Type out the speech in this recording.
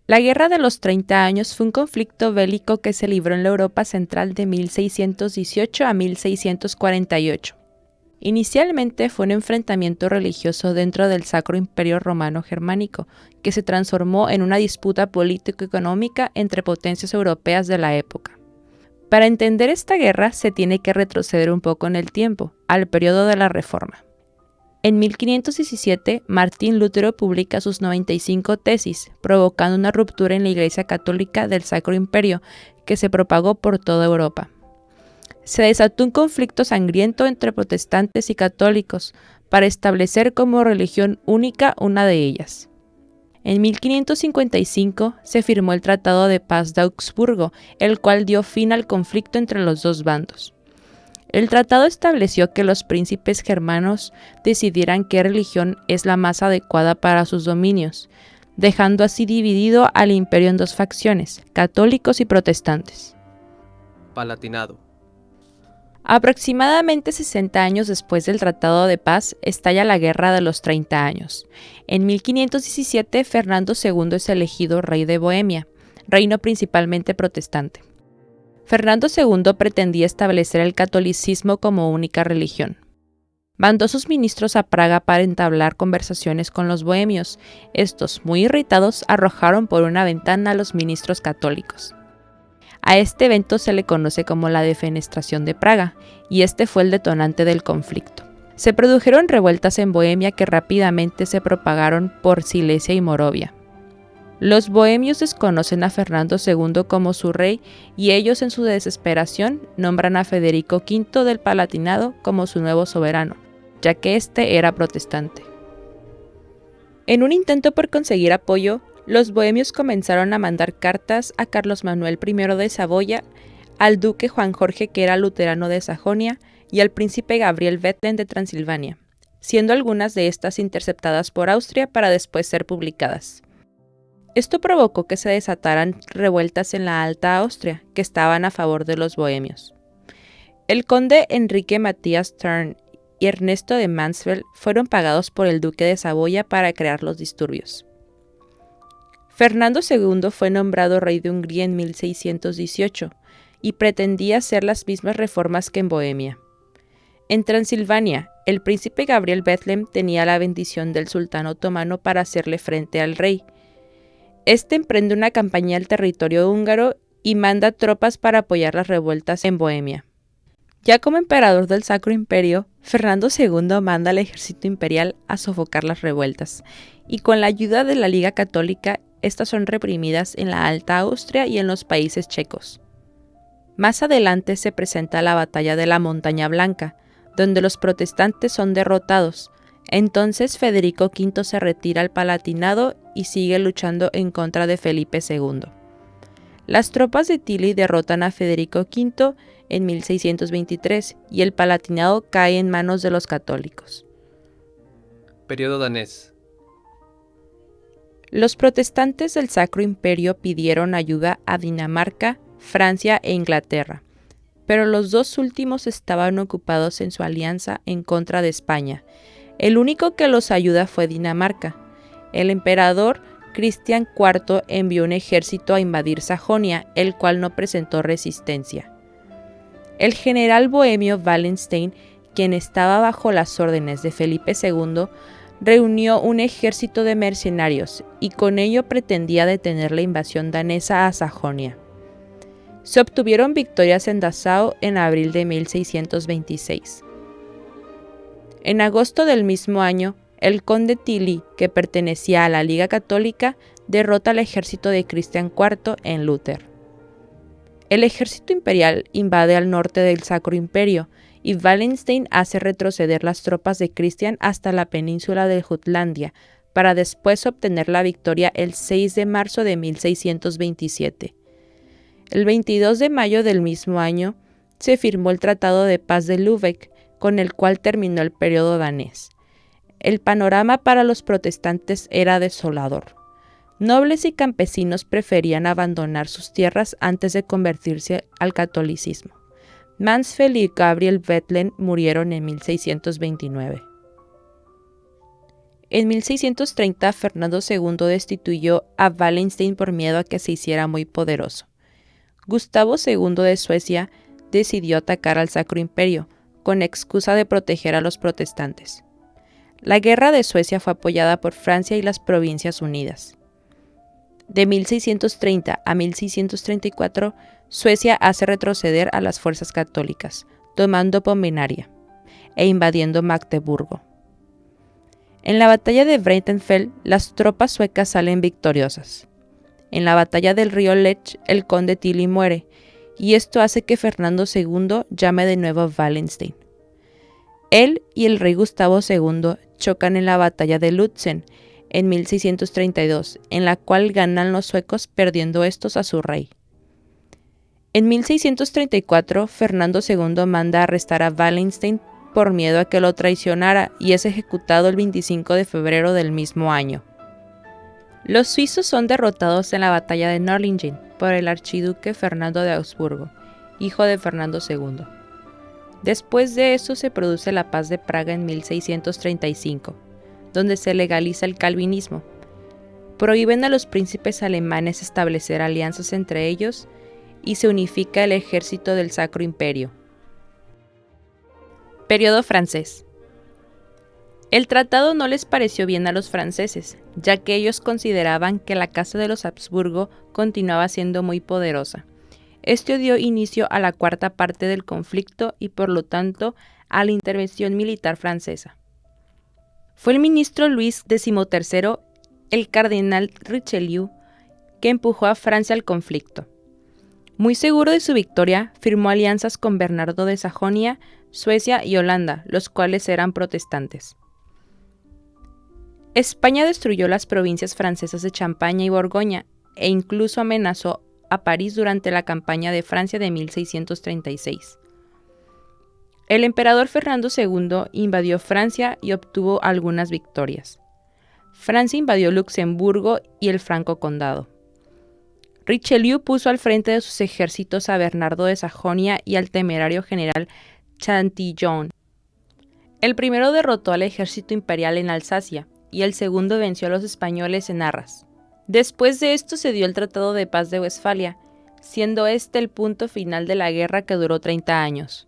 La Guerra de los 30 Años fue un conflicto bélico que se libró en la Europa central de 1618 a 1648. Inicialmente fue un enfrentamiento religioso dentro del Sacro Imperio Romano Germánico, que se transformó en una disputa político-económica entre potencias europeas de la época. Para entender esta guerra se tiene que retroceder un poco en el tiempo, al periodo de la Reforma. En 1517, Martín Lutero publica sus 95 tesis, provocando una ruptura en la Iglesia Católica del Sacro Imperio, que se propagó por toda Europa. Se desató un conflicto sangriento entre protestantes y católicos para establecer como religión única una de ellas. En 1555 se firmó el Tratado de Paz de Augsburgo, el cual dio fin al conflicto entre los dos bandos. El tratado estableció que los príncipes germanos decidieran qué religión es la más adecuada para sus dominios, dejando así dividido al imperio en dos facciones, católicos y protestantes. Palatinado. Aproximadamente 60 años después del Tratado de Paz, estalla la Guerra de los 30 Años. En 1517, Fernando II es elegido rey de Bohemia, reino principalmente protestante. Fernando II pretendía establecer el catolicismo como única religión. Mandó sus ministros a Praga para entablar conversaciones con los bohemios. Estos, muy irritados, arrojaron por una ventana a los ministros católicos. A este evento se le conoce como la Defenestración de Praga, y este fue el detonante del conflicto. Se produjeron revueltas en Bohemia que rápidamente se propagaron por Silesia y Moravia. Los bohemios desconocen a Fernando II como su rey y ellos en su desesperación nombran a Federico V del Palatinado como su nuevo soberano, ya que éste era protestante. En un intento por conseguir apoyo, los bohemios comenzaron a mandar cartas a Carlos Manuel I de Saboya, al duque Juan Jorge, que era luterano de Sajonia, y al príncipe Gabriel Bethlen de Transilvania, siendo algunas de estas interceptadas por Austria para después ser publicadas. Esto provocó que se desataran revueltas en la Alta Austria, que estaban a favor de los bohemios. El conde Enrique Matías Thurn y Ernesto de Mansfeld fueron pagados por el duque de Saboya para crear los disturbios. Fernando II fue nombrado rey de Hungría en 1618 y pretendía hacer las mismas reformas que en Bohemia. En Transilvania, el príncipe Gabriel Bethlen tenía la bendición del sultán otomano para hacerle frente al rey. Este emprende una campaña al territorio húngaro y manda tropas para apoyar las revueltas en Bohemia. Ya como emperador del Sacro Imperio, Fernando II manda al ejército imperial a sofocar las revueltas, y con la ayuda de la Liga Católica, estas son reprimidas en la Alta Austria y en los países checos. Más adelante se presenta la batalla de la Montaña Blanca, donde los protestantes son derrotados. Entonces Federico V se retira al Palatinado y sigue luchando en contra de Felipe II. Las tropas de Tilly derrotan a Federico V en 1623 y el Palatinado cae en manos de los católicos. Periodo danés. Los protestantes del Sacro Imperio pidieron ayuda a Dinamarca, Francia e Inglaterra, pero los dos últimos estaban ocupados en su alianza en contra de España. El único que los ayuda fue Dinamarca. El emperador Cristian IV envió un ejército a invadir Sajonia, el cual no presentó resistencia. El general bohemio Wallenstein, quien estaba bajo las órdenes de Felipe II, reunió un ejército de mercenarios y con ello pretendía detener la invasión danesa a Sajonia. Se obtuvieron victorias en Dachau en abril de 1626. En agosto del mismo año, el conde Tilly, que pertenecía a la Liga Católica, derrota al ejército de Cristian IV en Lutter. El ejército imperial invade al norte del Sacro Imperio y Wallenstein hace retroceder las tropas de Cristian hasta la península de Jutlandia, para después obtener la victoria el 6 de marzo de 1627. El 22 de mayo del mismo año se firmó el Tratado de Paz de Lübeck, con el cual terminó el periodo danés. El panorama para los protestantes era desolador. Nobles y campesinos preferían abandonar sus tierras antes de convertirse al catolicismo. Mansfeld y Gabriel Bethlen murieron en 1629. En 1630, Fernando II destituyó a Wallenstein por miedo a que se hiciera muy poderoso. Gustavo II de Suecia decidió atacar al Sacro Imperio, con excusa de proteger a los protestantes. La Guerra de Suecia fue apoyada por Francia y las Provincias Unidas. De 1630 a 1634, Suecia hace retroceder a las fuerzas católicas, tomando Pomerania e invadiendo Magdeburgo. En la batalla de Breitenfeld, las tropas suecas salen victoriosas. En la batalla del río Lech, el conde Tilly muere, y esto hace que Fernando II llame de nuevo a Wallenstein. Él y el rey Gustavo II chocan en la batalla de Lützen en 1632, en la cual ganan los suecos perdiendo estos a su rey. En 1634, Fernando II manda arrestar a Wallenstein por miedo a que lo traicionara y es ejecutado el 25 de febrero del mismo año. Los suizos son derrotados en la batalla de Nördlingen por el archiduque Fernando de Augsburgo, hijo de Fernando II. Después de eso se produce la Paz de Praga en 1635, donde se legaliza el calvinismo. Prohíben a los príncipes alemanes establecer alianzas entre ellos y se unifica el ejército del Sacro Imperio. Periodo francés. El tratado no les pareció bien a los franceses, ya que ellos consideraban que la Casa de los Habsburgo continuaba siendo muy poderosa. Esto dio inicio a la cuarta parte del conflicto y por lo tanto a la intervención militar francesa. Fue el ministro Luis XIII, el cardenal Richelieu, que empujó a Francia al conflicto. Muy seguro de su victoria, firmó alianzas con Bernardo de Sajonia, Suecia y Holanda, los cuales eran protestantes. España destruyó las provincias francesas de Champaña y Borgoña e incluso amenazó a París durante la campaña de Francia de 1636. El emperador Fernando II invadió Francia y obtuvo algunas victorias. Francia invadió Luxemburgo y el Franco Condado. Richelieu puso al frente de sus ejércitos a Bernardo de Sajonia y al temerario general Chatillon. El primero derrotó al ejército imperial en Alsacia y el segundo venció a los españoles en Arras. Después de esto se dio el Tratado de Paz de Westfalia, siendo este el punto final de la guerra que duró 30 años.